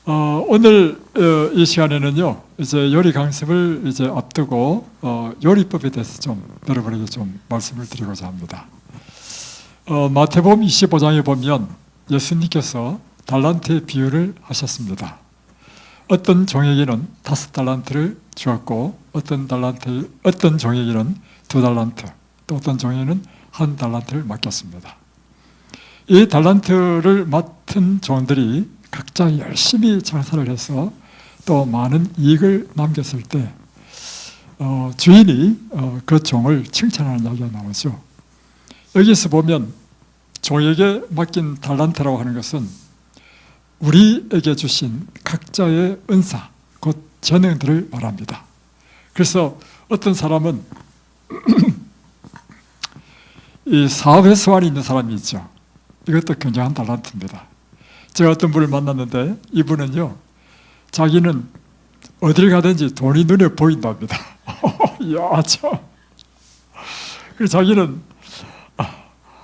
오늘 이 시간에는요, 이제 요리 강습을 이제 앞두고 요리법에 대해서 좀 여러분에게 좀 말씀을 드리고자 합니다. 마태복음 25장에 보면 예수님께서 달란트의 비유를 하셨습니다. 어떤 종에게는 5달란트를 주었고 어떤 종에게는 2달란트, 또 어떤 종에게는 1달란트를 맡겼습니다. 이 달란트를 맡은 종들이 각자 열심히 장사를 해서 또 많은 이익을 남겼을 때 주인이 그 종을 칭찬하는 이야기가 나오죠. 여기서 보면 종에게 맡긴 달란트라고 하는 것은 우리에게 주신 각자의 은사, 곧 재능들을 말합니다. 그래서 어떤 사람은 이 사업에 소환이 있는 사람이 있죠. 이것도 굉장한 달란트입니다. 제가 어떤 분을 만났는데 이분은요, 자기는 어딜 가든지 돈이 눈에 보인답니다. 이야, 참. 그래서 자기는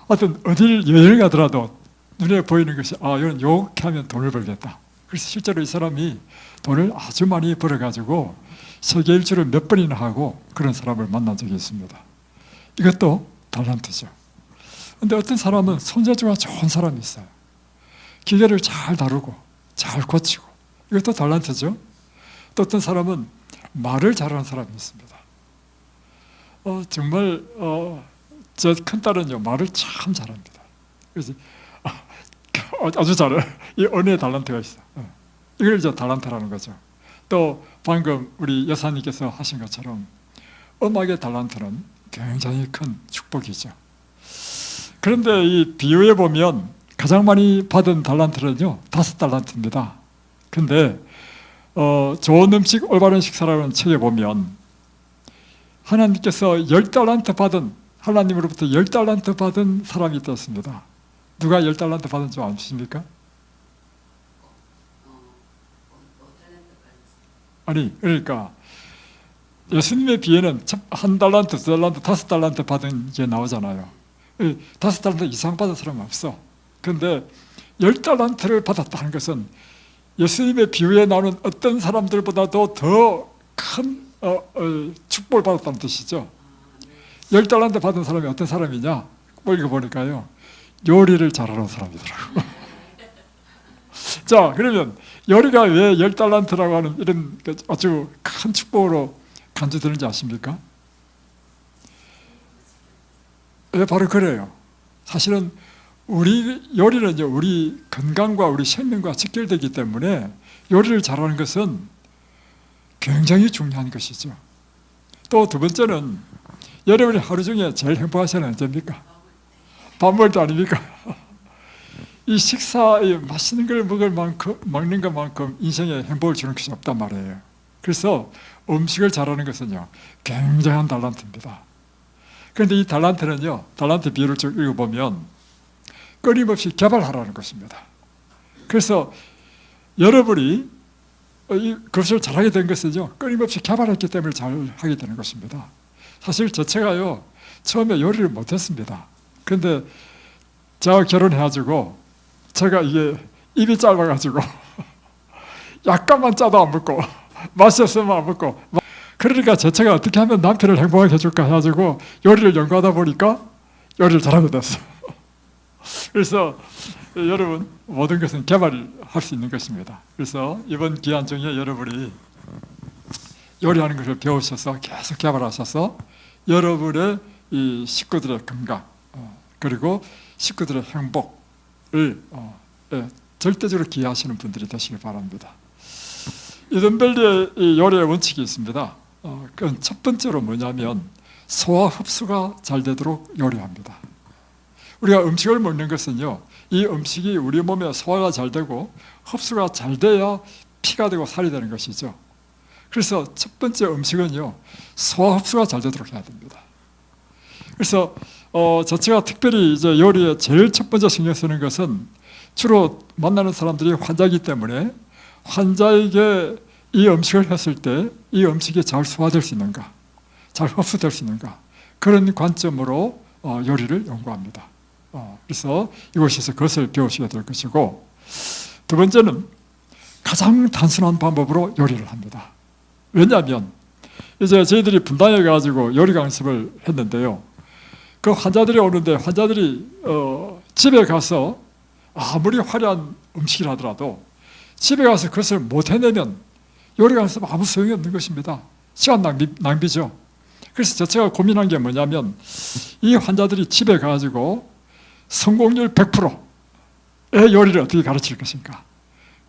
하여튼 어딜 여행을 가더라도 눈에 보이는 것이 이건 요렇게 하면 돈을 벌겠다. 그래서 실제로 이 사람이 돈을 아주 많이 벌어가지고 세계 일주를 몇 번이나 하고 그런 사람을 만난 적이 있습니다. 이것도 달란트죠. 근데 어떤 사람은 손재주가 좋은 사람이 있어요. 기계를 잘 다루고 잘 고치고, 이것도 달란트죠. 또 어떤 사람은 말을 잘하는 사람이 있습니다. 정말 제 큰딸은요, 말을 참 잘합니다. 그래서 아주 잘해요. 이 언어의 달란트가 있어요. 이걸 이제 달란트라는 거죠. 또 방금 우리 여사님께서 하신 것처럼 음악의 달란트는 굉장히 큰 축복이죠. 그런데 이 비유에 보면 가장 많이 받은 달란트는요, 5달란트입니다. 근데 좋은 음식 올바른 식사라는 책에 보면 하나님께서 10달란트 받은, 하나님으로부터 10달란트 받은 사람이 있었습니다. 누가 10달란트 받은 줄 아십니까? 아니, 그러니까 예수님의 비유에는 1달란트, 2달란트, 5달란트 받은 게 나오잖아요. 5달란트 이상 받은 사람은 없어. 그런데 10달란트를 받았다는 것은 예수님의 비유에 나오는 어떤 사람들보다도 더 큰 축복을 받았다는 뜻이죠. 10달란트 받은 사람이 어떤 사람이냐? 읽어보니까요, 요리를 잘하는 사람이더라고요. 자, 그러면 요리가 왜 10달란트라고 하는 이런 아주 큰 축복으로 간주되는지 아십니까? 왜 바로 그래요. 사실은 우리 요리는요, 우리 건강과 우리 생명과 직결되기 때문에 요리를 잘하는 것은 굉장히 중요한 것이죠. 또 두 번째는 여러분이 하루 중에 제일 행복하시는 언제입니까? 밥 먹을 때 아닙니까? 이 식사에 맛있는 걸 먹는 것만큼 인생에 행복을 주는 것이 없단 말이에요. 그래서 음식을 잘하는 것은요, 굉장한 달란트입니다. 그런데 이 달란트는요, 달란트 비유를 쭉 읽어보면 끊임없이 개발하라는 것입니다. 그래서 여러분이 그것을 잘하게 된 것은요, 끊임없이 개발했기 때문에 잘하게 되는 것입니다. 사실 제가 처음에 요리를 못했습니다. 그런데 제가 결혼해가지고 제가 이게 입이 짧아가지고 약간만 짜도 안 먹고 맛이 없으면 안 먹고, 그러니까 제가 어떻게 하면 남편을 행복하게 해줄까 해가지고 요리를 연구하다 보니까 요리를 잘하게 됐어요. 그래서 여러분, 모든 것은 개발할 수 있는 것입니다. 그래서 이번 기간 중에 여러분이 요리하는 것을 배우셔서 계속 개발하셔서 여러분의 이 식구들의 건강, 그리고 식구들의 행복을 절대적으로 기여하시는 분들이 되시길 바랍니다. 이든밸리의 이 요리의 원칙이 있습니다. 그건 첫 번째로 뭐냐면 소화 흡수가 잘 되도록 요리합니다. 우리가 음식을 먹는 것은요, 이 음식이 우리 몸에 소화가 잘 되고 흡수가 잘 돼야 피가 되고 살이 되는 것이죠. 그래서 첫 번째 음식은요, 소화 흡수가 잘 되도록 해야 됩니다. 그래서 제가 특별히 이제 요리에 제일 첫 번째 신경 쓰는 것은 주로 만나는 사람들이 환자이기 때문에 환자에게 이 음식을 했을 때 이 음식이 잘 소화될 수 있는가, 잘 흡수될 수 있는가, 그런 관점으로 요리를 연구합니다. 그래서 이곳에서 그것을 배우시게 될 것이고, 두 번째는 가장 단순한 방법으로 요리를 합니다. 왜냐하면 이제 저희들이 분당에 가지고 요리 강습을 했는데요. 그 환자들이 오는데 환자들이 집에 가서 아무리 화려한 음식을 하더라도 집에 가서 그것을 못 해내면 요리 강습 아무 소용이 없는 것입니다. 시간 낭비죠. 그래서 제가 고민한 게 뭐냐면 이 환자들이 집에 가지고 성공률 100%의 요리를 어떻게 가르칠 것인가.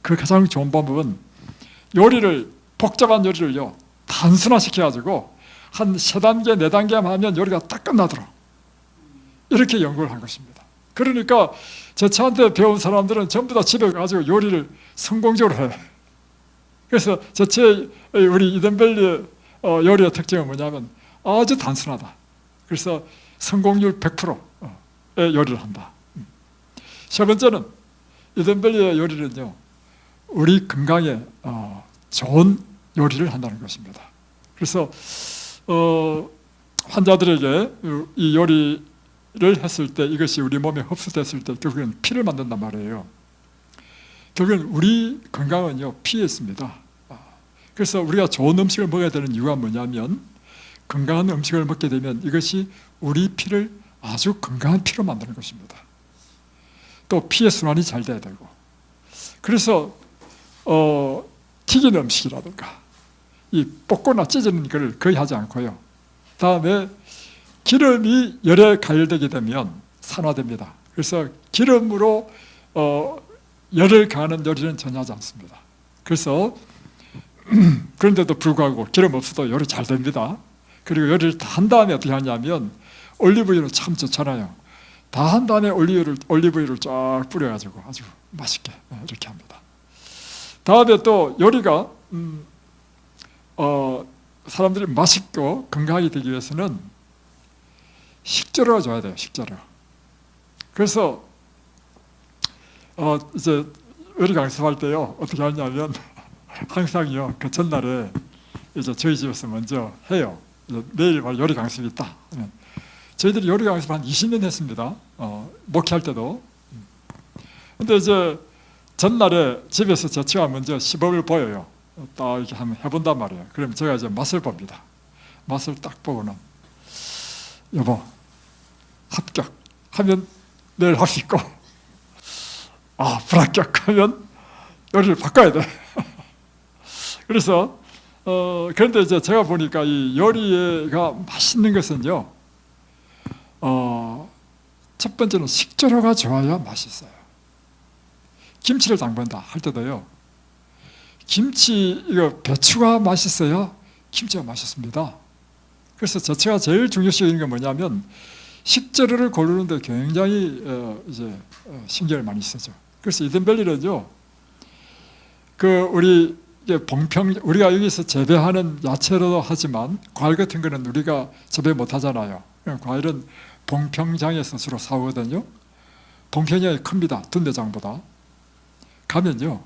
그 가장 좋은 방법은 요리를 복잡한 요리를요 단순화시켜가지고 한 3단계, 4단계만 하면 요리가 딱 끝나도록 이렇게 연구를 한 것입니다. 그러니까 저한테 배운 사람들은 전부 다 집에 가지고 요리를 성공적으로 해요. 그래서 우리 이덴밸리의 요리의 특징은 뭐냐면 아주 단순하다. 그래서 성공률 100%의 요리를 한다. 세 번째는 이덴밸리의 요리는요 우리 건강에 좋은 요리를 한다는 것입니다. 그래서 환자들에게 이 요리를 했을 때 이것이 우리 몸에 흡수됐을 때 결국은 피를 만든단 말이에요. 결국은 우리 건강은요 피에 있습니다. 그래서 우리가 좋은 음식을 먹어야 되는 이유가 뭐냐면 건강한 음식을 먹게 되면 이것이 우리 피를 아주 건강한 피로 만드는 것입니다. 또 피의 순환이 잘 돼야 되고 그래서 튀긴 음식이라든가 이 볶거나 찢는 걸 거의 하지 않고요. 다음에 기름이 열에 가열되게 되면 산화됩니다. 그래서 기름으로 열을 가하는 요리는 전혀 하지 않습니다. 그래서 그런데도 불구하고 기름 없어도 요리 잘 됩니다. 그리고 요리를 다 한 다음에 어떻게 하냐면 올리브유를 참 좋잖아요. 다 한 다음에 올리브유를 쫙 뿌려가지고 아주 맛있게 이렇게 합니다. 다음에 또 요리가 사람들이 맛있고 건강하게 되기 위해서는 식재료가 좋아야 돼요. 식재료. 그래서 이제 요리 강습할 때요 어떻게 하냐면 항상요 그 전날에 이제 저희 집에서 먼저 해요. 내일 요리 강습이 있다. 저희들이 요리 강습 한 20년 했습니다. 목회할 때도. 근데 이제 전날에 집에서 제가 먼저 시범을 보여요. 딱 이렇게 한번 해본단 말이에요. 그럼 제가 이제 맛을 봅니다. 맛을 딱 보고는 여보 합격 하면 내일 할 수 있고 불합격 하면 요리를 바꿔야 돼. 그래서 그런데 이제 제가 보니까 이 요리가 맛있는 것은요 첫 번째는 식재료가 좋아야 맛있어요. 김치를 담근다 할 때도요 배추가 맛있어야 김치가 맛있습니다. 그래서 제가 제일 중요시하는 게 뭐냐면 식재료를 고르는데 굉장히 신경을 많이 쓰죠. 그래서 이덴밸리는요 우리가 여기서 재배하는 야채로도 하지만 과일 같은 거는 우리가 재배 못 하잖아요. 과일은 봉평장에서 주로 사오거든요. 봉평장이 큽니다. 둔대장보다. 가면요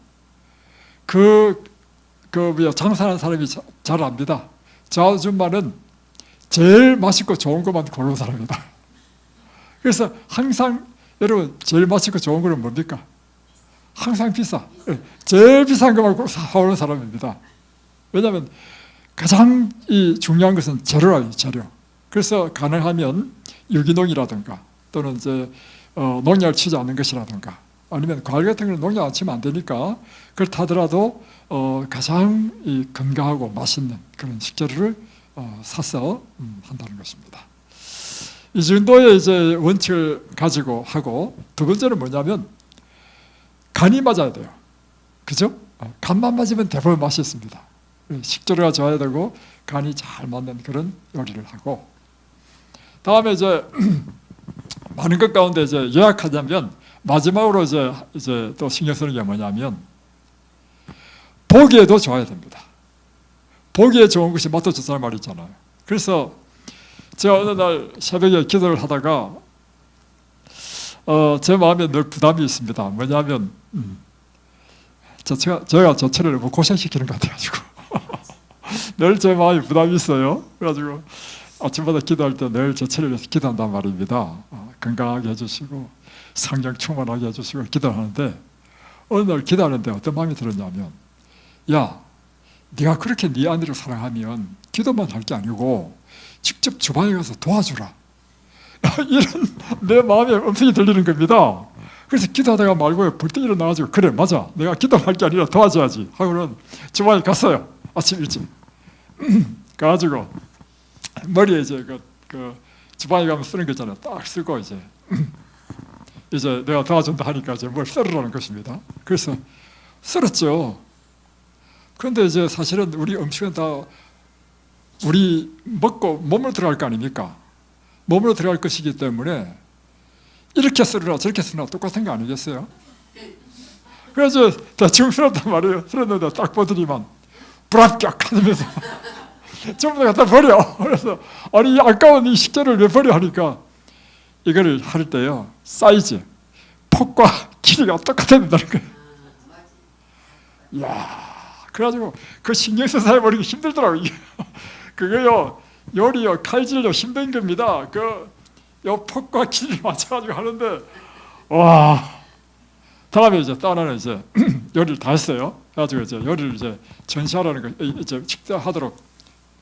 장사하는 사람이 잘 압니다. 저 아줌마는 제일 맛있고 좋은 것만 고르는 사람이다. 그래서 항상 여러분 제일 맛있고 좋은 거는 뭡니까? 항상 비싸. 제일 비싼 것만 사오는 사람입니다. 왜냐하면 가장 중요한 것은 재료라요, 재료. 그래서 가능하면 유기농이라든가 또는 이제 농약을 치지 않는 것이라든가 아니면 과일 같은 걸 농약 안 치면 안 되니까 그렇다 하더라도 가장 건강하고 맛있는 그런 식재료를 사서 한다는 것입니다. 이 정도의 이제 원칙을 가지고 하고 두 번째는 뭐냐면 간이 맞아야 돼요. 그죠? 간만 맞으면 대부분 맛있습니다. 식재료가 좋아야 되고 간이 잘 맞는 그런 요리를 하고 다음에 이제 많은 것 가운데 이제 요약하자면 마지막으로 이제 또 신경 쓰는 게 뭐냐면 보기에도 좋아야 됩니다. 보기에 좋은 것이 맛도 좋다는 말이 있잖아요. 그래서 제가 어느 날 새벽에 기도를 하다가 제 마음에 늘 부담이 있습니다. 뭐냐면 제가 저체를 너무 고생시키는 것 같아가지고 늘 제 마음에 부담이 있어요. 그래가지고 아침마다 기도할 때 늘 저체를 위해서 기도한단 말입니다. 건강하게 해주시고 성령 충만하게 해주시고 기도를 하는데 어느 날 기도하는데 어떤 마음이 들었냐면 야, 네가 그렇게 네 아내를 사랑하면 기도만 할 게 아니고 직접 주방에 가서 도와주라. 이런 내 마음에 음성이 들리는 겁니다. 그래서 기도하다가 말고요, 벌떡 일어나가지고, 그래, 맞아, 내가 기도할 게 아니라 도와줘야지 하고는 주방에 갔어요. 아침 일찍 가가지고 머리에 이제 그 주방에 가면 쓰는 거 있잖아요. 딱 쓰고 이제 내가 도와준다 하니까 이제 뭘 썰으라는 것입니다. 그래서 썰었죠. 그런데 이제 사실은 우리 음식은 다 우리 먹고 몸으로 들어갈 거 아닙니까? 몸으로 들어갈 것이기 때문에 이렇게 썰으라 저렇게 썰으라 똑같은 거 아니겠어요? 그래서 대충 썰었단 말이에요. 썰었는데 딱 보더니만 불합격 하면서 전부 다 갖다 버려. 그래서 아니 이 아까운 이 식재를 왜 버려 하니까 이거를 할 때요, 사이즈, 폭과 길이가 똑같아야 된다는 거예요. 이야, 그래가지고 그 신경 써서 해버리기 힘들더라고요. 그거요, 요리요, 칼질요 힘든 겁니다. 요 폭과 길이 맞춰가지고 하는데, 와, 다음에 이제 딸은 이제 요리를 다 했어요. 그래가지고 이제 요리를 이제 전시하라는 거, 이제 식사하도록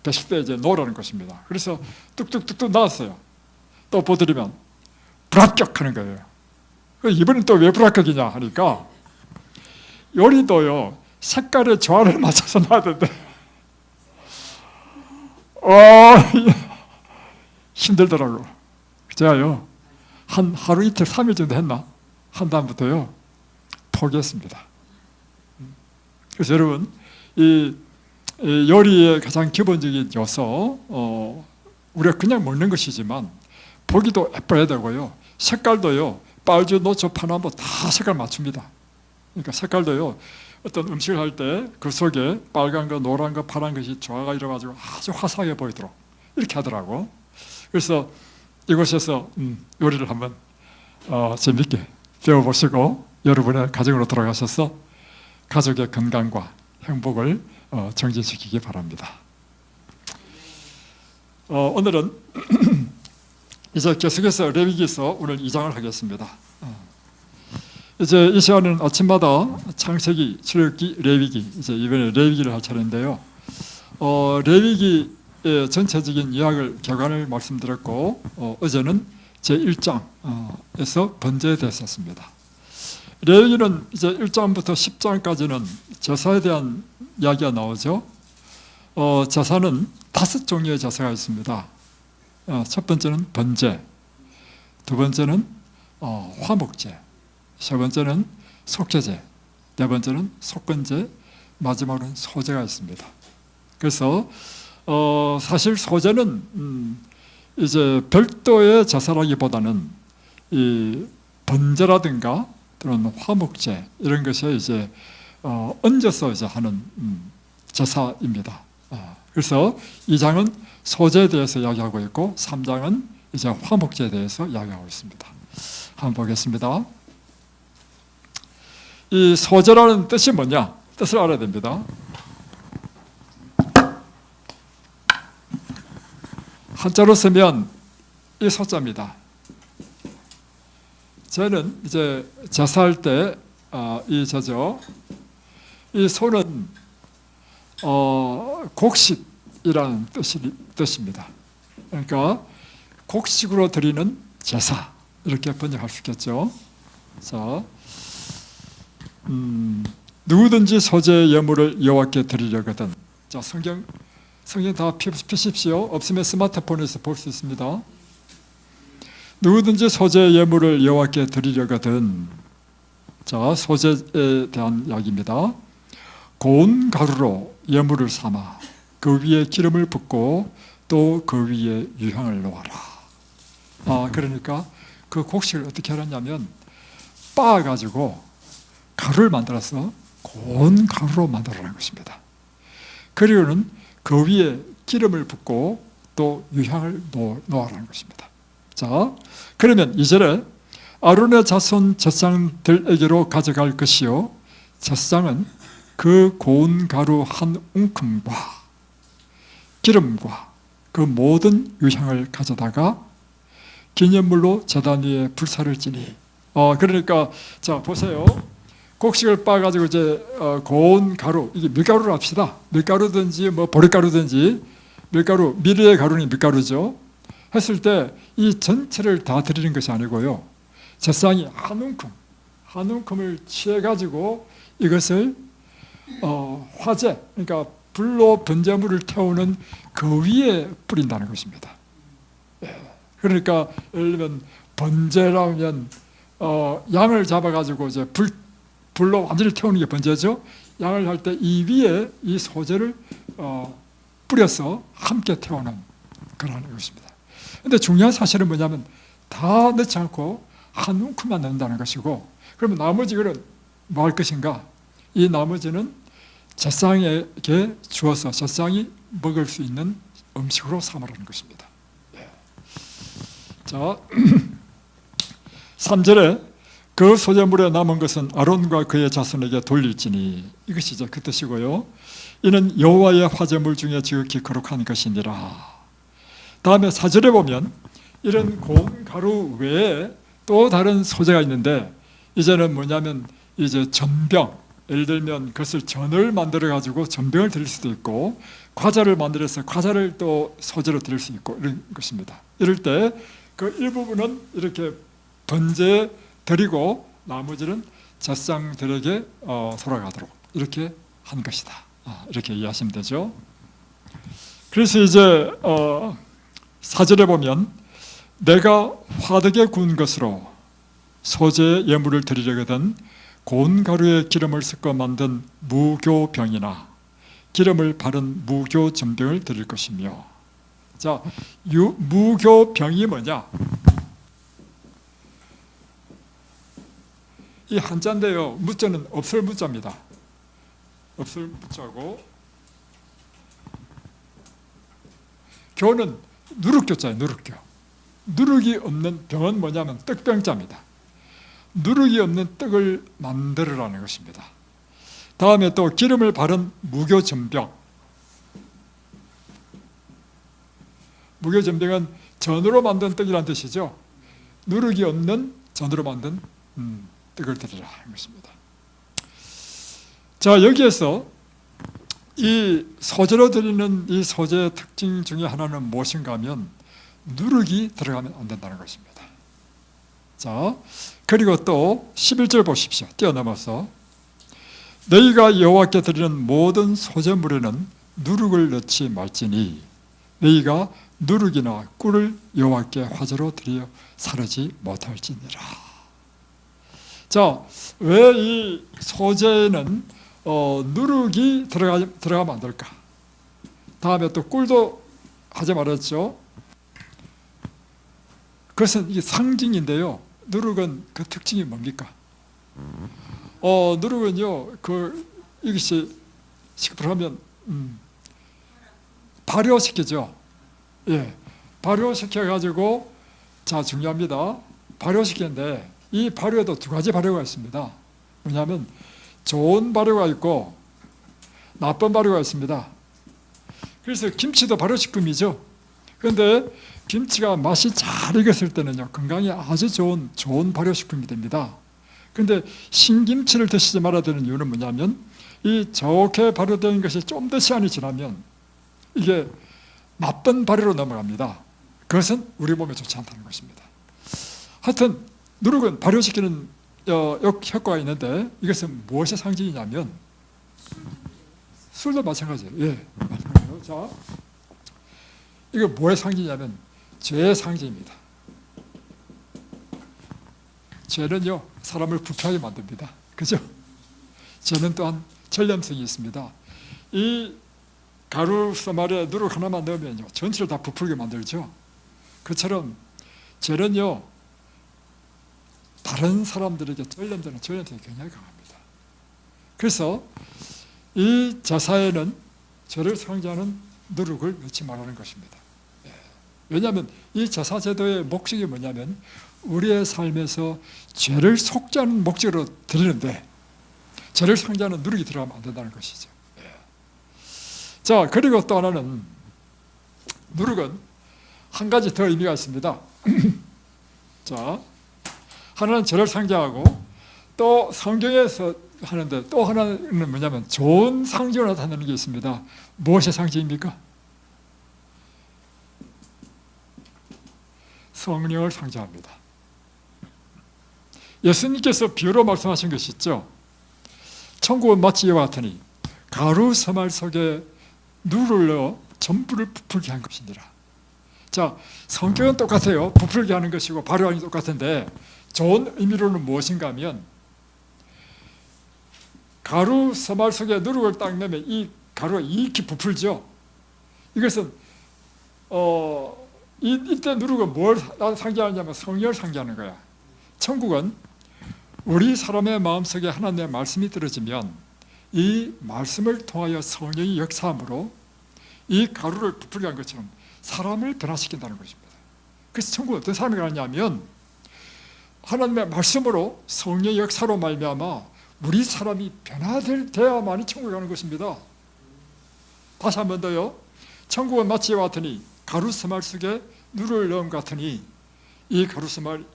배식대에 이제 놓으라는 것입니다. 그래서 뚝뚝뚝뚝 나왔어요. 또 보드리면 불합격하는 거예요. 이번엔 또 왜 불합격이냐 하니까 요리도요, 색깔의 조화를 맞춰서 놔야 된대. 힘들더라고. 제가요, 한 하루 이틀 3일 정도 했나? 한 다음부터요, 포기했습니다. 그래서 여러분, 이 요리의 가장 기본적인 요소, 우리가 그냥 먹는 것이지만 보기도 예뻐야 되고요, 색깔도요, 빨주, 노초, 파남보 다 색깔 맞춥니다. 그러니까 색깔도요, 어떤 음식을 할 때 그 속에 빨간 거, 노란 거, 파란 것이 조화가 이뤄가지고 아주 화사하게 보이도록 이렇게 하더라고. 그래서 이곳에서 요리를 한번 재밌게 배워보시고 여러분의 가정으로 돌아가셔서 가족의 건강과 행복을 정진시키기 바랍니다. 오늘은 이제 계속해서 레위기서 오늘 2장을 하겠습니다. 이제 이 시간은 아침마다 창세기, 출애굽기, 레위기, 이제 이번에 레위기를 할 차례인데요. 레위기의 전체적인 요약을 교관을 말씀드렸고, 어제는 제 1장에서 번제에 대해서 했습니다. 레위기는 이제 1장부터 10장까지는 제사에 대한 이야기가 나오죠. 제사는 5종류의 제사가 있습니다. 첫 번째는 번제, 두 번째는 화목제, 세 번째는 속죄제, 네 번째는 속건제, 마지막으로는 소제가 있습니다. 그래서 사실 소제는 이제 별도의 제사라기보다는 이 번제라든가 또는 화목제 이런 것에 이제 얹어서 이제 하는 제사입니다. 그래서 2장은 소제에 대해서 이야기하고 있고 3장은 이제 화목제에 대해서 이야기하고 있습니다. 한번 보겠습니다. 이 소제라는 뜻이 뭐냐? 뜻을 알아야 됩니다. 한자로 쓰면 이 소자입니다. 저는 이제 제사할 때 이 저죠. 이 소는 곡식이라는 뜻입니다. 그러니까 곡식으로 드리는 제사 이렇게 번역할 수 있겠죠. 자, 누구든지 소제의 예물을 여호와께 드리려거든. 자, 성경 다 펴십시오. 없으면 스마트폰에서 볼 수 있습니다. 누구든지 소제의 예물을 여호와께 드리려거든. 자, 소제에 대한 이야기입니다. 고운 가루로 예물을 삼아 그 위에 기름을 붓고 또 그 위에 유향을 놓아라. 그러니까 그 곡식을 어떻게 하느냐면 빻아가지고 가루를 만들어서 고운 가루로 만들어라는 것입니다. 그리고는 그 위에 기름을 붓고 또 유향을 놓아라는 것입니다. 자, 그러면 2절에 아론의 자손 제사장들에게로 가져갈 것이요, 제사장은 그 고운 가루 한 웅큼과 기름과 그 모든 유향을 가져다가 기념물로 제단 위에 불사를 지니. 그러니까 자 보세요. 곡식을 빻아가지고 이제 고운 가루, 이게 밀가루로 합시다. 밀가루든지 뭐 보리가루든지 밀가루, 미리의 가루는 밀가루죠. 했을 때 이 전체를 다 드리는 것이 아니고요. 제사장이 한 움큼을 취해가지고 이것을 화재, 그러니까 불로 번제물을 태우는 그 위에 뿌린다는 것입니다. 그러니까 예를 들면 번제라면 양을 잡아가지고 이제 불로 완전히 태우는 게 번제죠. 양을 할 때 이 위에 이 소재를 뿌려서 함께 태우는 그런 것입니다. 그런데 중요한 사실은 뭐냐면 다 넣지 않고 한 움큼만 넣는다는 것이고, 그러면 나머지 그는 뭐 할 것인가? 이 나머지는 제사장에게 주어서 제사장이 먹을 수 있는 음식으로 삼으라는 것입니다. 자, 3절에 그 소재물에 남은 것은 아론과 그의 자손에게 돌릴지니, 이것이 이제 그 뜻이고요. 이는 여호와의 화제물 중에 지극히 거룩한 것이니라. 다음에 4절에 보면 이런 고운 가루 외에 또 다른 소재가 있는데, 이제는 뭐냐면 이제 전병, 예를 들면 그것을 전을 만들어 가지고 전병을 드릴 수도 있고, 과자를 만들어서 과자를 또 소재로 드릴 수 있고, 이런 것입니다. 이럴 때 그 일부분은 이렇게 번제 드리고 나머지는 제사장들에게 돌아가도록 이렇게 한 것이다. 이렇게 이해하시면 되죠. 그래서 이제 4절에 보면 내가 화덕에 구운 것으로 소재의 예물을 드리려거든 고운 가루에 기름을 섞어 만든 무교병이나 기름을 바른 무교전병을 드릴 것이며. 자, 무교병이 뭐냐? 이 한자인데요, 무자는 없을 무자입니다. 없을 무자고, 교는 누룩교자예요. 누룩교. 누룩이 없는 병은 뭐냐면 떡병자입니다. 누룩이 없는 떡을 만들으라는 것입니다. 다음에 또 기름을 바른 무교전병. 무교전병은 전으로 만든 떡이라는 뜻이죠. 누룩이 없는 전으로 만든 떡을 드리라 하는 것입니다. 자, 여기에서 이 소재로 드리는 이 소재의 특징 중에 하나는 무엇인가 하면 누룩이 들어가면 안 된다는 것입니다. 자, 그리고 또 11절 보십시오. 뛰어넘어서 너희가 여호와께 드리는 모든 소재물에는 누룩을 넣지 말지니 너희가 누룩이나 꿀을 여호와께 화제로 드려 사르지 못할지니라. 자, 왜 이 소재에는 누룩이 들어가면 안 될까? 다음에 또 꿀도 하지 말았죠. 그것은 이게 상징인데요. 누룩은 그 특징이 뭡니까? 누룩은요, 이것이 식불하면 발효시키죠. 예, 발효시켜가지고, 자, 중요합니다. 발효시키는데 이 발효에도 두 가지 발효가 있습니다. 뭐냐면 좋은 발효가 있고 나쁜 발효가 있습니다. 그래서 김치도 발효식품이죠. 그런데 김치가 맛이 잘 익었을 때는요, 건강에 아주 좋은 발효식품이 됩니다. 그런데 신김치를 드시지 말아야 되는 이유는 뭐냐면 이 좋게 발효된 것이 좀 더 시간이 지나면 이게 나쁜 발효로 넘어갑니다. 그것은 우리 몸에 좋지 않다는 것입니다. 하여튼 누룩은 발효시키는 효과가 있는데 이것은 무엇의 상징이냐면 술도 마찬가지예요. 예, 마찬가지예요. 자, 이거 뭐의 상징이냐면 죄의 상징입니다. 죄는요, 사람을 부패하게 만듭니다. 그죠? 죄는 또한 전염성이 있습니다. 이 가루 써말에 누룩 하나만 넣으면요, 전체를 다 부풀게 만들죠. 그처럼 죄는요, 다른 사람들에게 전염되는 전염성이 굉장히 강합니다. 그래서 이 제사에는 죄를 상징하는 누룩을 넣지 말라는 것입니다. 왜냐하면 이 제사 제도의 목적이 뭐냐면 우리의 삶에서 죄를 속죄하는 목적으로 드리는데 죄를 상징하는 누룩이 들어가면 안 된다는 것이죠. 자, 그리고 또 하나는 누룩은 한 가지 더 의미가 있습니다. 자, 하나는 죄를 상징하고 또 성경에서 하는데 또 하나는 뭐냐면 좋은 상징을 나타내는 게 있습니다. 무엇의 상징입니까? 성령을 상징합니다. 예수님께서 비유로 말씀하신 것이 있죠. 천국은 마치 이와 같으니 가루 서말 속에 누를 넣어 전부를 부풀게 한 것이니라. 자, 성격은 똑같아요. 부풀게 하는 것이고 발효하는 게 똑같은데 좋은 의미로는 무엇인가 하면 가루 서말 속에 누룩을 딱 넣으면 이 가루가 이렇게 부풀죠. 이것은 이때 누룩은 뭘 상징하냐면 성령을 상징하는 거야. 천국은 우리 사람의 마음속에 하나님의 말씀이 떨어지면 이 말씀을 통하여 성령이 역사함으로 이 가루를 부풀게 한 것처럼 사람을 변화시킨다는 것입니다. 그래서 천국은 어떤 사람이 가느냐면 하나님의 말씀으로 성령의 역사로 말미암아 우리 사람이 변화되어야만이 천국에 가는 것입니다. 다시 한 번 더요. 천국은 마치 이와 같으니 가루스말 속에 누를 넣음 같으니 이 가루스말이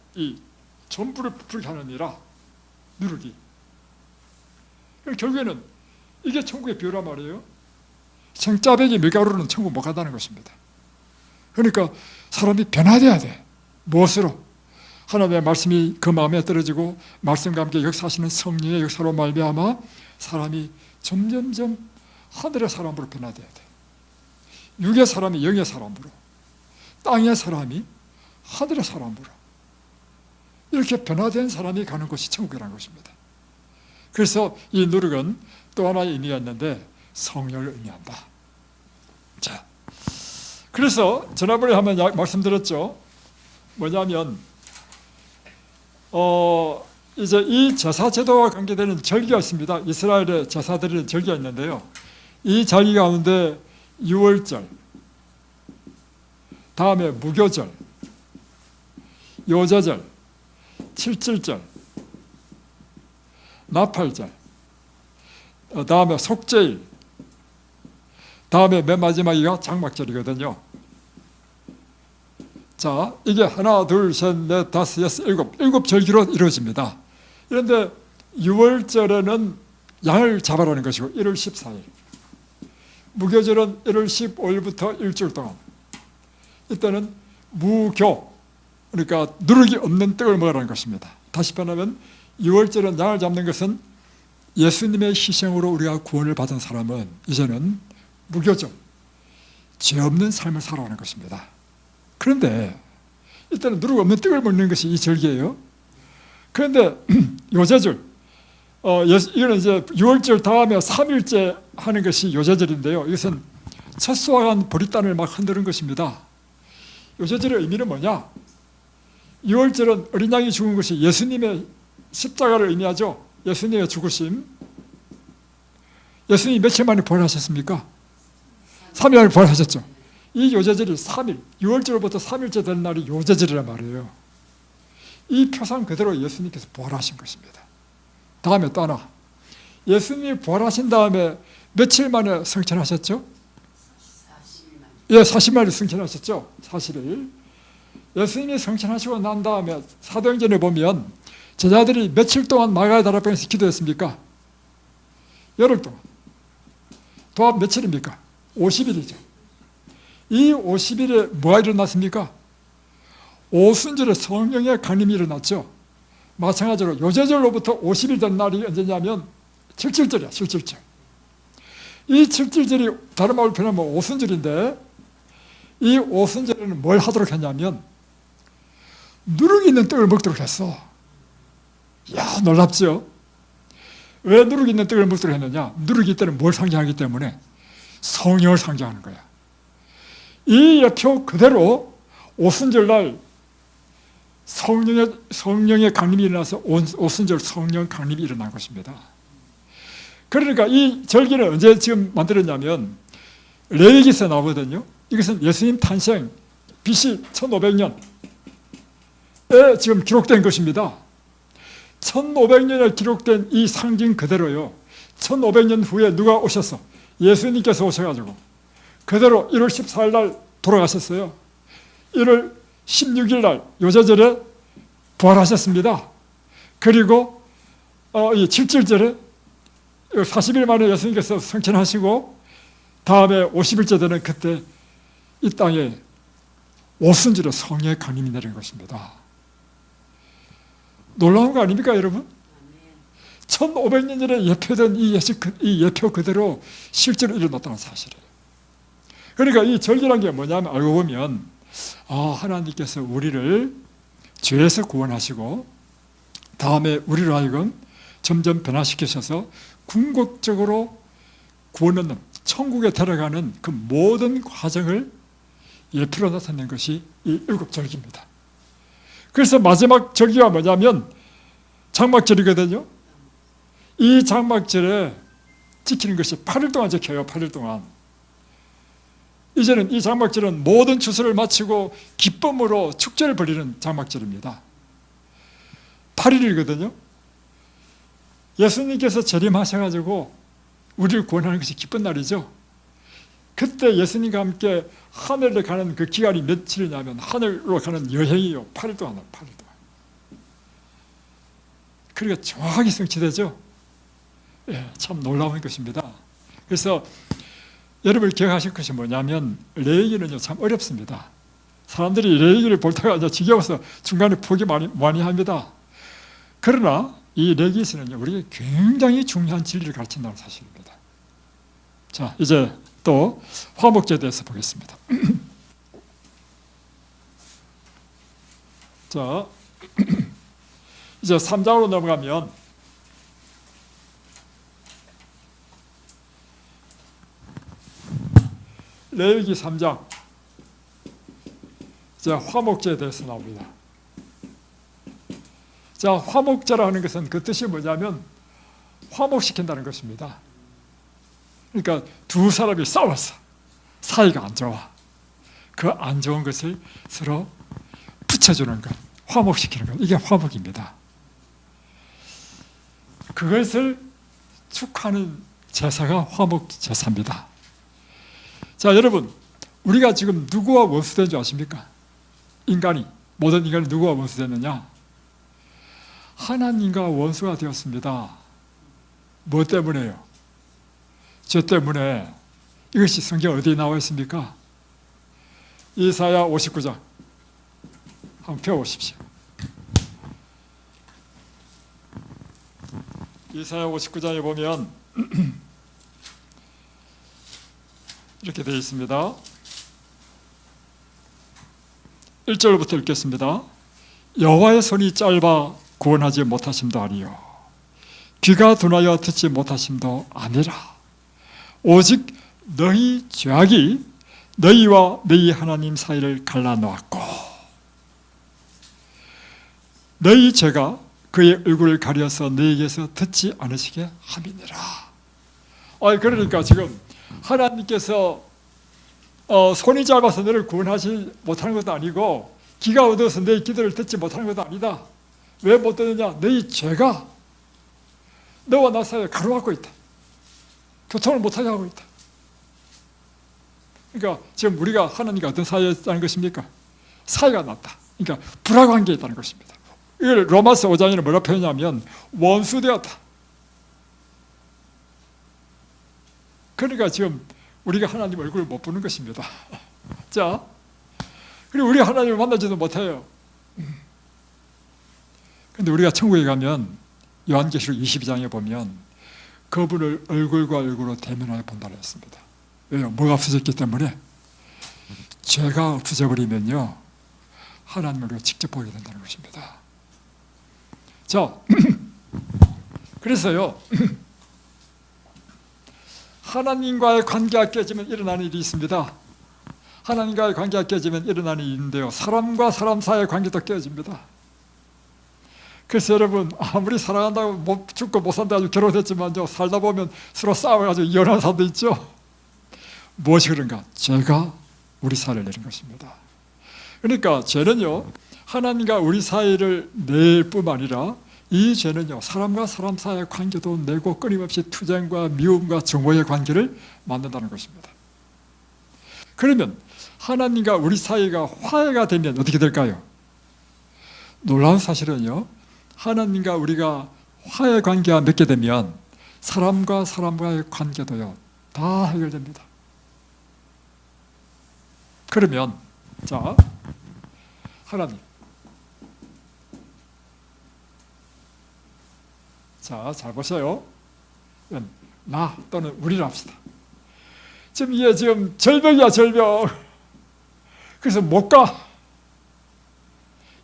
전부를 부풀게 하느니라. 누르기. 결국에는 이게 천국의 비유란 말이에요. 생짜배기 밀가루는 천국 못 간다는 것입니다. 그러니까 사람이 변화돼야 돼. 무엇으로? 하나님의 말씀이 그 마음에 떨어지고 말씀과 함께 역사하시는 성령의 역사로 말미암아 사람이 점점점 하늘의 사람으로 변화돼야 돼. 육의 사람이 영의 사람으로, 땅의 사람이 하늘의 사람으로 이렇게 변화된 사람이 가는 곳이 천국이라는 것입니다. 그래서 이 누룩은 또 하나의 의미가 있는데 성령을 의미한다. 자, 그래서 지난번에 한번 말씀드렸죠. 뭐냐면 이제 이 제사 제도와 관계되는 절기가 있습니다. 이스라엘의 제사드리는 절기가 있는데요. 이 절기 가운데 유월절, 다음에 무교절, 요제절, 칠칠절, 나팔절, 다음에 속죄일, 다음에 맨 마지막이가 장막절이거든요. 자, 이게 하나, 둘, 셋, 넷, 다섯, 여섯, 일곱 절기로 이루어집니다. 그런데 6월절에는 양을 잡아라는 것이고 1월 14일, 무교절은 1월 15일부터 일주일 동안, 이때는 무교, 그러니까 누룩이 없는 떡을 먹으라는 것입니다. 다시 말하면 6월절은 양을 잡는 것은 예수님의 희생으로 우리가 구원을 받은 사람은 이제는 무교적, 죄 없는 삶을 살아가는 것입니다. 그런데 이때는 누룩 없는 떡을 먹는 것이 이 절기예요. 그런데 요제절, 이거는 이제 6월절 다음에 3일째 하는 것이 요제절인데요. 이것은 첫 수확한 보리단을 막 흔드는 것입니다. 요제절의 의미는 뭐냐? 6월절은 어린 양이 죽은 것이 예수님의 십자가를 의미하죠. 예수님의 죽으심. 예수님이 며칠 만에 부활하셨습니까? 3일 만에 부활하셨죠. 이 요제절이 3일, 6월절부터 3일째 되는 날이 요제절이란 말이에요. 이 표상 그대로 예수님께서 부활하신 것입니다. 다음에 또 하나, 예수님이 부활하신 다음에 며칠 만에 승천하셨죠? 40일. 예, 40일 만에 승천하셨죠. 40일. 예수님이 승천하시고 난 다음에 사도행전에 보면 제자들이 며칠 동안 마가의 다락방에서 기도했습니까? 열흘 동안. 도합 며칠입니까? 50일이죠. 이 50일에 뭐가 일어났습니까? 오순절에 성령의 강림이 일어났죠. 마찬가지로 요제절로부터 50일 된 날이 언제냐면 칠칠절이야. 칠칠절. 이 칠칠절이 다른 말로 표현하면 오순절인데 이 오순절에는 뭘 하도록 했냐면 누룩이 있는 떡을 먹도록 했어. 이야, 놀랍죠? 왜 누룩이 있는 떡을 먹도록 했느냐? 누룩이 이때는 뭘 상징하기 때문에 성령을 상징하는 거야. 이 예표 그대로 오순절날 성령의 강림이 일어나서 오순절 성령 강림이 일어난 것입니다. 그러니까 이 절기는 언제 지금 만들었냐면 레위기서에 나오거든요. 이것은 예수님 탄생 BC 1500년에 지금 기록된 것입니다. 1500년에 기록된 이 상징 그대로요. 1500년 후에 누가 오셨어? 예수님께서 오셔가지고 그대로 1월 14일 날 돌아가셨어요. 1월 16일 날 요제절에 부활하셨습니다. 그리고 이 칠칠절에 40일 만에 예수님께서 성천하시고 다음에 50일째 되는 그때 이 땅에 오순절에 성령의 강림이 내린 것입니다. 놀라운 거 아닙니까, 여러분? 1500년 전에 예표된 이 예표 그대로 실제로 일어났다는 사실이에요. 그러니까 이 절기란 게 뭐냐면 알고 보면 하나님께서 우리를 죄에서 구원하시고 다음에 우리를 하여금 점점 변화시키셔서 궁극적으로 구원은 천국에 데려가는 그 모든 과정을 예표로 나타낸 것이 이 일곱 절기입니다. 그래서 마지막 절기가 뭐냐면 장막절이거든요. 이 장막절에 지키는 것이 8일 동안 지켜요. 8일 동안. 이제는 이 장막절은 모든 추수를 마치고 기쁨으로 축제를 벌이는 장막절입니다. 8일이거든요. 예수님께서 재림하셔가지고 우리를 구원하는 것이 기쁜 날이죠. 그때 예수님과 함께 하늘에 가는 그 기간이 며칠이냐면 하늘로 가는 여행이요. 8일 동안. 그러니까 정확하게 성취되죠. 참 놀라운 것입니다. 그래서 여러분이 기억하실 것이 뭐냐면 레위기는요 참 어렵습니다. 사람들이 레위기를 볼 때가 이제 지겨워서 중간에 포기 많이 합니다. 그러나 이 레위기에서는요 우리에게 굉장히 중요한 진리를 가르친다는 사실입니다. 자, 이제 또 화목제에 대해서 보겠습니다. 자, 이제 3장으로 넘어가면 레위기 3장 이제 화목제에 대해서 나옵니다. 자, 화목제라는 것은 그 뜻이 뭐냐면 화목시킨다는 것입니다. 그러니까 두 사람이 싸웠어. 사이가 안 좋아. 그 안 좋은 것을 서로 붙여주는 것, 화목시키는 것, 이게 화목입니다. 그것을 축하하는 제사가 화목제사입니다. 자, 여러분, 우리가 지금 누구와 원수된 줄 아십니까? 인간이, 모든 인간이 누구와 원수됐느냐? 하나님과 원수가 되었습니다. 뭐 때문에요? 죄 때문에. 이것이 성경 어디에 나와 있습니까? 이사야 59장 한번 펴보십시오. 이사야 59장에 보면 이렇게 되어 있습니다. 1절부터 읽겠습니다. 여호와의 손이 짧아 구원하지 못하심도 아니요 귀가 둔하여 듣지 못하심도 아니라 오직 너희 죄악이 너희와 너희 하나님 사이를 갈라놓았고 너희 죄가 그의 얼굴을 가려서 너희에게서 듣지 않으시게 함이니라. 그러니까 지금 하나님께서 손이 짧아서 너를 구원하지 못하는 것도 아니고 귀가 어두워서 너희 기도를 듣지 못하는 것도 아니다. 왜 못 듣느냐? 너희 죄가 너와 나 사이에 가로막고 있다. 교통을 못하게 하고 있다. 그러니까 지금 우리가 하나님과 어떤 사이에 있다는 것입니까? 사이가 났다. 그러니까 불화관계에 있다는 것입니다. 이걸 로마서 5장에는 뭐라 표현하냐면 원수되었다. 그러니까 지금 우리가 하나님 얼굴을 못 보는 것입니다. 자, 그리고 우리가 하나님을 만나지도 못해요. 그런데 우리가 천국에 가면 요한계시록 22장에 보면 그분을 얼굴과 얼굴로 대면하여 본다고 했습니다. 왜요? 뭐가 없어졌기 때문에. 죄가 없어져 버리면요 하나님을 우리가 직접 보게 된다는 것입니다. 자, 그래서요 하나님과의 관계가 깨지면 일어나는 일이 있습니다. 하나님과의 관계가 깨지면 일어나는 일인데요 사람과 사람 사이의 관계도 깨집니다. 그래서 여러분 아무리 사랑한다고 못 죽고 못 산다고 결혼했지만요 살다 보면 서로 싸워가지고 이혼하는 사람도 있죠. 무엇이 그런가? 죄가 우리 사이를 내린 것입니다. 그러니까 죄는요 하나님과 우리 사이를 낼 뿐만 아니라 이 죄는요 사람과 사람 사이의 관계도 내고 끊임없이 투쟁과 미움과 증오의 관계를 만든다는 것입니다. 그러면 하나님과 우리 사이가 화해가 되면 어떻게 될까요? 놀라운 사실은요 하나님과 우리가 화해 관계가 맺게 되면 사람과 사람과의 관계도요, 다 해결됩니다. 그러면 자, 하나님, 자, 잘 보세요. 나 또는 우리를 합시다. 지금 이게 지금 절벽이야, 절벽. 그래서 못 가.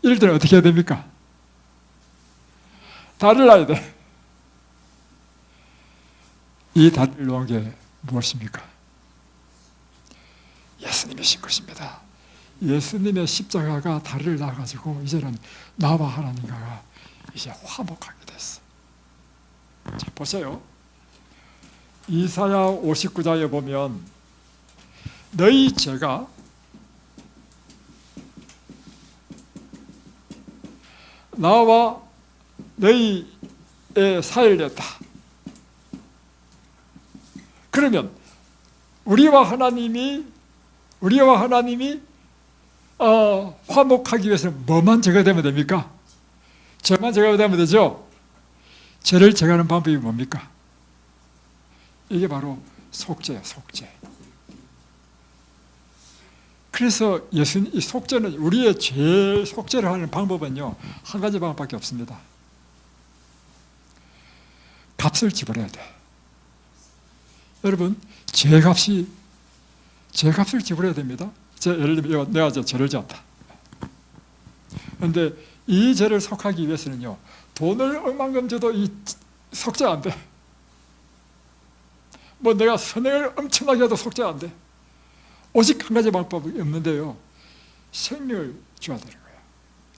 이럴 때는 어떻게 해야 됩니까? 다리를 놔야 돼. 이 다리를 놓은 게 무엇입니까? 예수님이신 것입니다. 예수님의 십자가가 다리를 놔가지고 이제는 나와 하나님과 이제 화목하게 됐어. 자, 보세요. 이사야 59장에 보면 너희 죄가 나와 너희의 사이를 냈다. 그러면 우리와 하나님이 화목하기 위해서는 뭐만 제거되면 됩니까? 죄만 제거되면 되죠? 죄를 제거하는 방법이 뭡니까? 이게 바로 속죄예요, 속죄. 그래서 이 속죄는, 우리의 죄 속죄를 하는 방법은요, 한 가지 방법밖에 없습니다. 값을 지불해야 돼. 여러분, 죄값을 지불해야 됩니다. 예를 들면 내가 죄를 지었다. 그런데 이 죄를 속하기 위해서는요, 돈을 얼만큼 줘도 이 속죄 안 돼. 뭐 내가 선행을 엄청나게 해도 속죄 안 돼. 오직 한 가지 방법이 없는데요, 생명을 줘야 되는 거예요.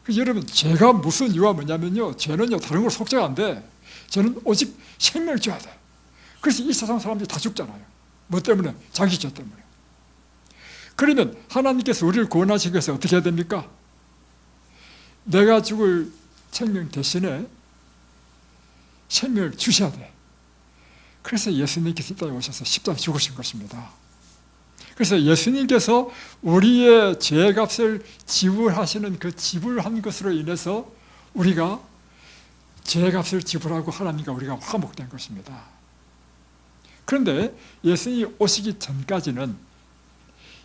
그래서 여러분, 죄가 무슨 이유가 뭐냐면요, 죄는요 다른 걸 속죄가 안 돼. 죄는 오직 생명을 줘야 돼. 그래서 이 세상 사람들이 다 죽잖아요. 뭐 때문에? 자기 죄 때문에. 그러면 하나님께서 우리를 구원하시기 위해서 어떻게 해야 됩니까? 내가 죽을 생명 대신에 생명을 주셔야 돼. 그래서 예수님께서 이 땅에 오셔서 십자가에 죽으신 것입니다. 그래서 예수님께서 우리의 죄값을 지불하시는 그 지불한 것으로 인해서 우리가 죄값을 지불하고 하나님과 우리가 화목된 것입니다. 그런데 예수님이 오시기 전까지는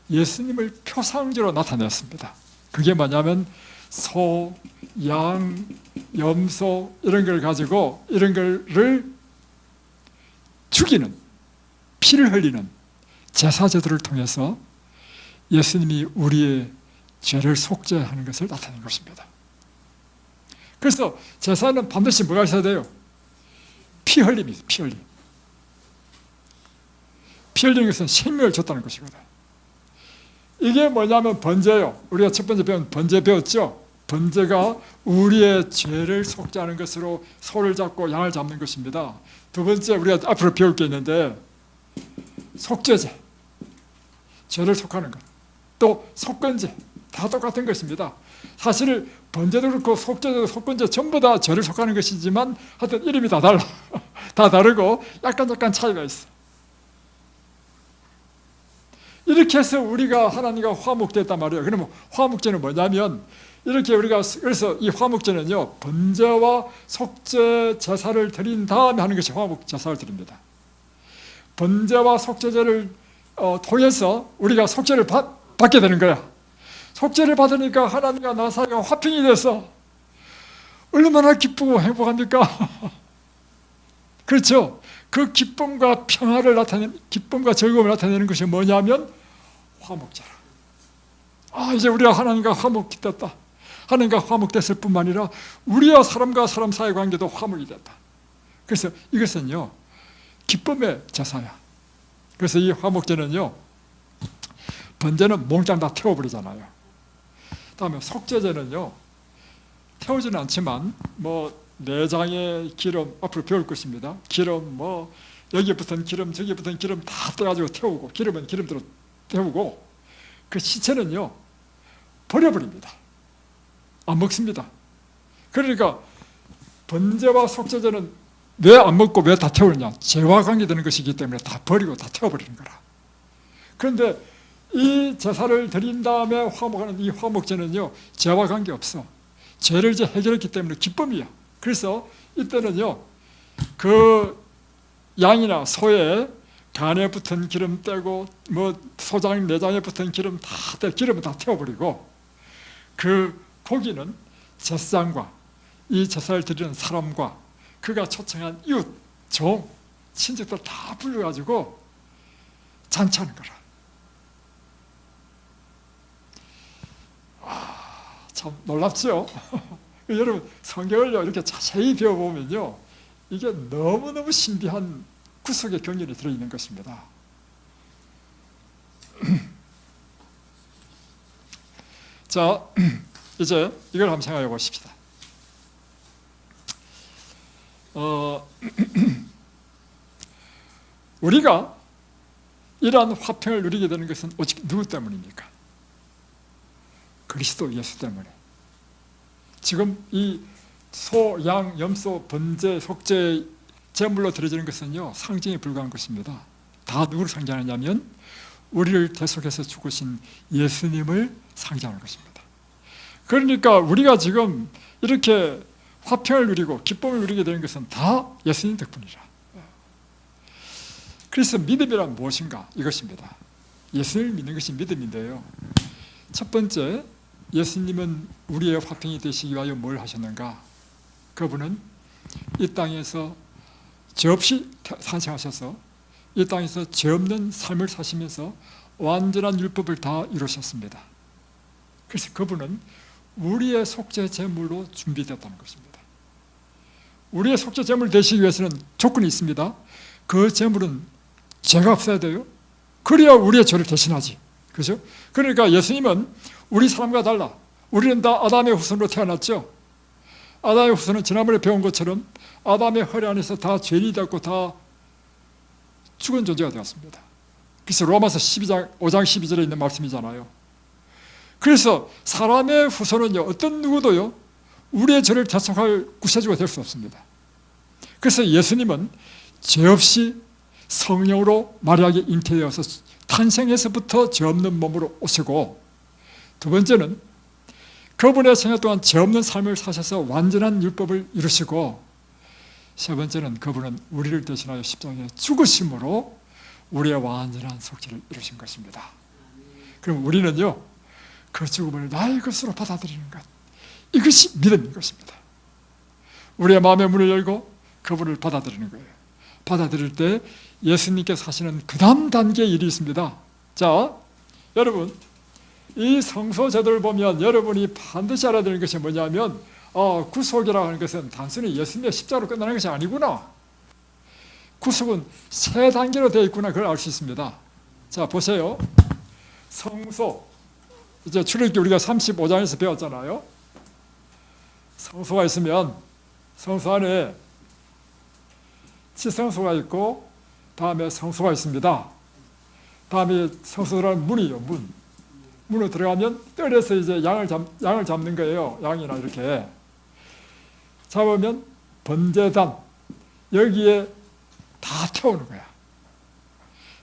예수님을 표상적으로 나타냈습니다. 그게 뭐냐면 소, 양, 염소 이런 걸 가지고 이런 거를 죽이는, 피를 흘리는 제사제도를 통해서 예수님이 우리의 죄를 속죄하는 것을 나타낸 것입니다. 그래서 제사는 반드시 뭐가 있어야 돼요? 피 흘림이죠. 피 흘림. 피 흘리는 것은 생명을 줬다는 것이거든. 이게 뭐냐면 번제예요. 우리가 첫 번째 배운 번제 배웠죠? 번제가 우리의 죄를 속죄하는 것으로 소를 잡고 양을 잡는 것입니다. 두 번째 우리가 앞으로 배울 게 있는데 속죄제, 죄를 속하는 것. 또 속건제, 다 똑같은 것입니다. 사실 번제도 그렇고 속죄제도 속건제 전부 다 죄를 속하는 것이지만 하여튼 이름이 다 달라. 다 다르고 약간 차이가 있어. 이렇게 해서 우리가 하나님과 화목됐단 말이에요. 그러면 화목제는 뭐냐면 이렇게 우리가, 그래서 이 화목제는요, 번제와 속죄 제사를 드린 다음에 하는 것이 화목 제사를 드립니다. 번제와 속죄제를 통해서 우리가 속죄를 받게 되는 거야. 속죄를 받으니까 하나님과 나 사이가 화평이 돼서 얼마나 기쁘고 행복합니까? 그렇죠? 그 기쁨과 평화를 나타내는, 기쁨과 즐거움을 나타내는 것이 뭐냐면 화목제라. 이제 우리가 하나님과 화목됐다. 하나님과 화목됐을 뿐만 아니라 우리와 사람과 사람 사이의 관계도 화목이 됐다. 그래서 이것은요, 기쁨의 제사야. 그래서 이 화목제는요, 번제는 몽땅 다 태워버리잖아요. 다음에 속죄제는요, 태우지는 않지만 뭐 내장의 기름, 앞으로 배울 것입니다. 기름, 뭐 여기에 붙은 기름, 저기에 붙은 기름 다 떼가지고 태우고, 기름은 기름대로 태우고, 그 시체는요 버려버립니다. 안 먹습니다. 그러니까 번제와 속죄제는 왜 안 먹고 왜 다 태우느냐? 죄와 관계되는 것이기 때문에 다 버리고 다 태워버리는 거라. 그런데 이 제사를 드린 다음에 화목하는 이 화목제는요, 죄와 관계없어. 죄를 이제 해결했기 때문에 기쁨이야. 그래서 이때는요, 그 양이나 소의 간에 붙은 기름 떼고 뭐 소장 내장에 붙은 기름 기름을 다 태워버리고 그 고기는 제사장과 이 제사를 드리는 사람과 그가 초청한 이웃, 종, 친척들 다 불러가지고 잔치하는 거라. 참 놀랍죠? 여러분 성경을 이렇게 자세히 배워보면요, 이게 너무너무 신비한 구속의 경륜이 들어있는 것입니다. 자, 이제 이걸 한번 생각해 보십시다. 우리가 이러한 화평을 누리게 되는 것은 오직 누구 때문입니까? 그리스도 예수 때문에. 지금 이 소, 양, 염소, 번제, 속죄 제물로 드려지는 것은요, 상징에 불과한 것입니다. 다 누구를 상징하냐면 우리를 대속해서 죽으신 예수님을 상징하는 것입니다. 그러니까 우리가 지금 이렇게 화평을 누리고 기쁨을 누리게 되는 것은 다 예수님 덕분이라. 그래서 믿음이란 무엇인가? 이것입니다. 예수님을 믿는 것이 믿음인데요, 첫 번째, 예수님은 우리의 화평이 되시기 위하여 뭘 하셨는가? 그분은 이 땅에서 죄 없이 탄생하셔서 이 땅에서 죄 없는 삶을 사시면서 완전한 율법을 다 이루셨습니다. 그래서 그분은 우리의 속죄 제물로 준비됐다는 것입니다. 우리의 속죄 제물 되시기 위해서는 조건이 있습니다. 그 제물은 죄가 없어야 돼요. 그래야 우리의 죄를 대신하지. 그죠? 그러니까 예수님은 우리 사람과 달라. 우리는 다 아담의 후손으로 태어났죠. 아담의 후손은 지난번에 배운 것처럼 아담의 허리 안에서 다 죄인이 되었고 다 죽은 존재가 되었습니다. 그래서 로마서 5장 12절에 있는 말씀이잖아요. 그래서 사람의 후손은요, 어떤 누구도요, 우리의 죄를 대속할 구세주가 될 수 없습니다. 그래서 예수님은 죄 없이 성령으로 마리아에게 잉태되어서 탄생에서부터 죄 없는 몸으로 오시고, 두 번째는 그분의 생애 동안 죄 없는 삶을 사셔서 완전한 율법을 이루시고, 세 번째는 그분은 우리를 대신하여 십자가에 죽으심으로 우리의 완전한 속죄를 이루신 것입니다. 그럼 우리는요, 그 죽음을 나의 것으로 받아들이는 것, 이것이 믿음인 것입니다. 우리의 마음의 문을 열고 그분을 받아들이는 거예요. 받아들일 때 예수님께서 하시는 그 다음 단계의 일이 있습니다. 자, 여러분, 이 성소 제도를 보면 여러분이 반드시 알아야 되는 것이 뭐냐면, 구속이라고 하는 것은 단순히 예수님의 십자가로 끝나는 것이 아니구나. 구속은 세 단계로 되어 있구나. 그걸 알 수 있습니다. 자, 보세요. 성소, 이제 출애굽기 우리가 35장에서 배웠잖아요. 성소가 있으면 성소 안에 지성소가 있고 다음에 성소가 있습니다. 다음에 성소라는 문이요, 문. 문으로 들어가면 뜰에서 이제 양을 잡는 거예요. 양이나 이렇게 잡으면 번제단, 여기에 다 태우는 거야.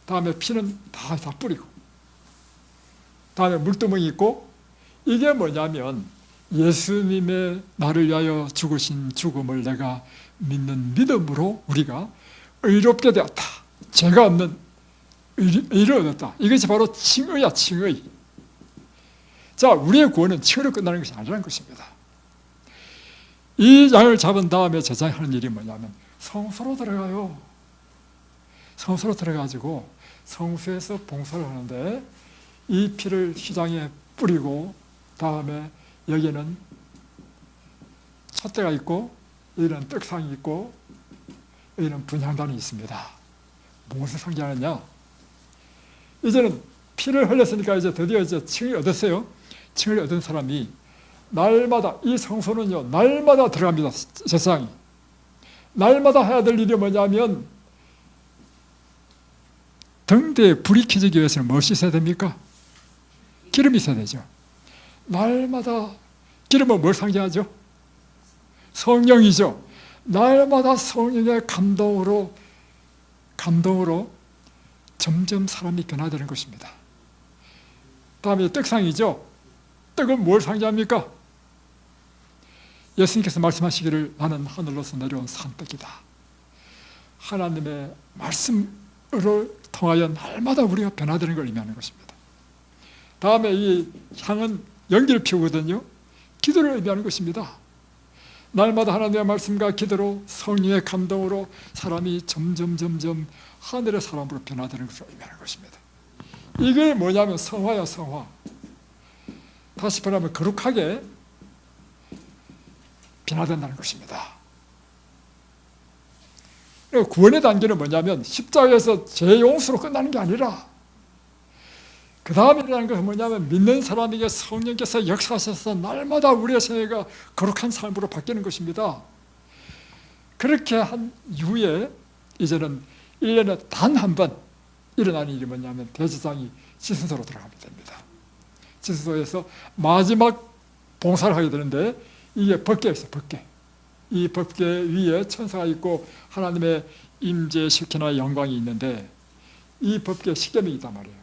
다음에 피는 다 뿌리고, 다음에 물두멍이 있고, 이게 뭐냐면 예수님의 나를 위하여 죽으신 죽음을 내가 믿는 믿음으로 우리가 의롭게 되었다. 죄가 없는 의를 얻었다. 이것이 바로 칭의야, 칭의. 자, 우리의 구원은 칭의로 끝나는 것이 아니라는 것입니다. 이 양을 잡은 다음에 제사장이 하는 일이 뭐냐면 성소로 들어가요. 성소로 들어가지고 성소에서 봉사를 하는데, 이 피를 휘장에 뿌리고, 다음에 여기는 촛대가 있고, 여기는 떡상이 있고, 여기는 분향단이 있습니다. 무엇을 상징하느냐? 이제는 피를 흘렸으니까 이제 드디어 이제 칭을 얻었어요. 칭을 얻은 사람이 날마다, 이 성소는요, 날마다 들어갑니다. 제사장이. 날마다 해야 될 일이 뭐냐면, 등대에 불이 켜지기 위해서는 무엇이 있어야 됩니까? 기름이 있어야 되죠. 날마다 기름은 뭘 상징하죠? 성령이죠. 날마다 성령의 감동으로 점점 사람이 변화되는 것입니다. 다음에 떡상이죠. 떡은 뭘 상징합니까? 예수님께서 말씀하시기를 나는 하늘로서 내려온 산떡이다. 하나님의 말씀으로 통하여 날마다 우리가 변화되는 걸 의미하는 것입니다. 다음에 이 향은 연기를 피우거든요. 기도를 의미하는 것입니다. 날마다 하나님의 말씀과 기도로 성령의 감동으로 사람이 점점 하늘의 사람으로 변화되는 것을 의미하는 것입니다. 이게 뭐냐면 성화야, 성화. 다시 말하면 거룩하게 변화된다는 것입니다. 구원의 단계는 뭐냐면 십자가에서 죄 용서로 끝나는 게 아니라 그 다음에 일어나는 것은 뭐냐면 믿는 사람에게 성령께서 역사하셔서 날마다 우리의 생애가 거룩한 삶으로 바뀌는 것입니다. 그렇게 한 이후에 이제는 1년에 단 한 번 일어나는 일이 뭐냐면 대제사장이 지성소로 들어가게 됩니다. 지성소에서 마지막 봉사를 하게 되는데 이게 법궤가 있어요. 법궤. 이 법궤 위에 천사가 있고 하나님의 임재 시키나 영광이 있는데 이 법궤 십계명이 있단 말이에요.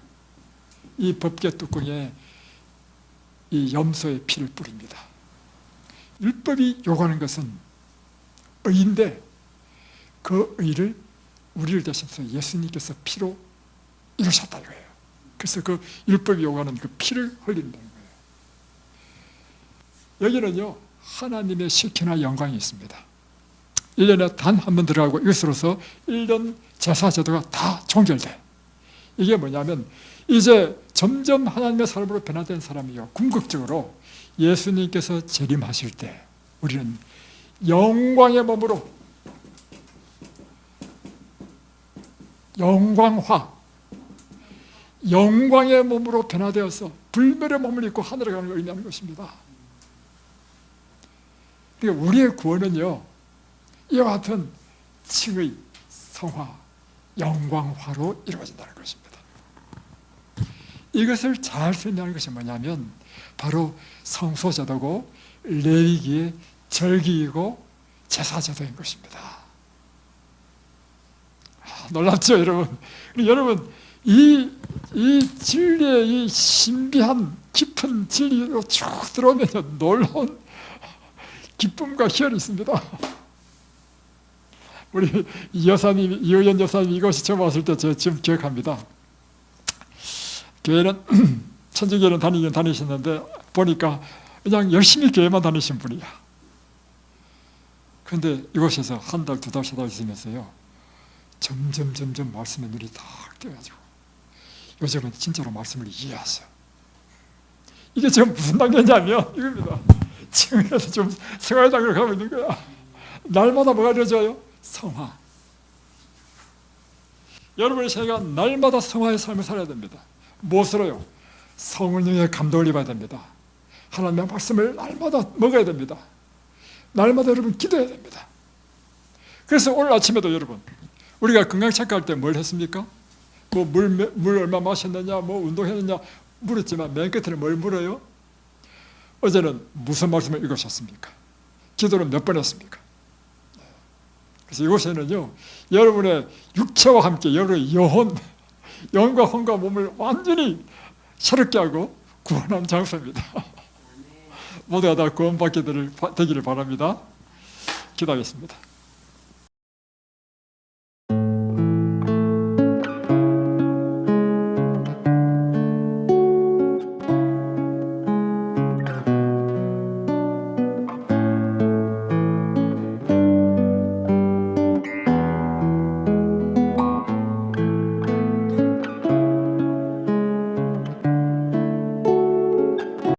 이 법궤 뚜껑에 이 염소의 피를 뿌립니다. 율법이 요구하는 것은 의인데 그 의를 우리를 대신해서 예수님께서 피로 이루셨다 이거예요. 그래서 그 율법이 요구하는 그 피를 흘린다는 거예요. 여기는요 하나님의 시키나 영광이 있습니다. 1년에 단 한 번 들어가고 이것으로서 1년 제사 제도가 다 종결돼. 이게 뭐냐면 이제 점점 하나님의 사람으로 변화된 사람이요 궁극적으로 예수님께서 재림하실 때 우리는 영광의 몸으로 영광의 몸으로 변화되어서 불멸의 몸을 입고 하늘에 가는 걸 의미하는 것입니다. 그러니까 우리의 구원은요 이와 같은 칭의, 성화, 영광화로 이루어진다는 것입니다. 이것을 잘 설명하는 것이 뭐냐면 바로 성소제도고 레위기의 절기이고 제사제도인 것입니다. 놀랍죠 여러분? 여러분 이 진리의 이 신비한 깊은 진리로 쭉 들어오면 놀라운 기쁨과 희열이 있습니다. 우리 이호연 여사님 이곳에 처음 왔을 때 제가 지금 기억합니다. 교회는 천주교회는 다니셨는데 보니까 그냥 열심히 교회만 다니신 분이야. 그런데 이곳에서 한 달, 두 달, 세 달 있으면서요 점점 말씀의 눈이 탁 떠가지고 요즘은 진짜로 말씀을 이해하세요. 이게 지금 무슨 단계냐면 이겁니다. 지금이라도 좀 생활 단계로 가고 있는 거야. 날마다 뭐가 이루어져요? 성화. 여러분의 생애가 날마다 성화의 삶을 살아야 됩니다. 무엇으로요? 성령의 감동을 입어야 됩니다. 하나님의 말씀을 날마다 먹어야 됩니다. 날마다 여러분 기도해야 됩니다. 그래서 오늘 아침에도 여러분 우리가 건강 체크할 때 뭘 했습니까? 뭐 물 얼마 마셨느냐, 뭐 운동했느냐 물었지만 맨 끝에 뭘 물어요? 어제는 무슨 말씀을 읽으셨습니까? 기도는 몇 번 했습니까? 그래서 이곳에는요 여러분의 육체와 함께 여러분의 영과 혼과 몸을 완전히 새롭게 하고 구원한 장소입니다. 모두가 다 구원받게 되기를 바랍니다. 기도하겠습니다.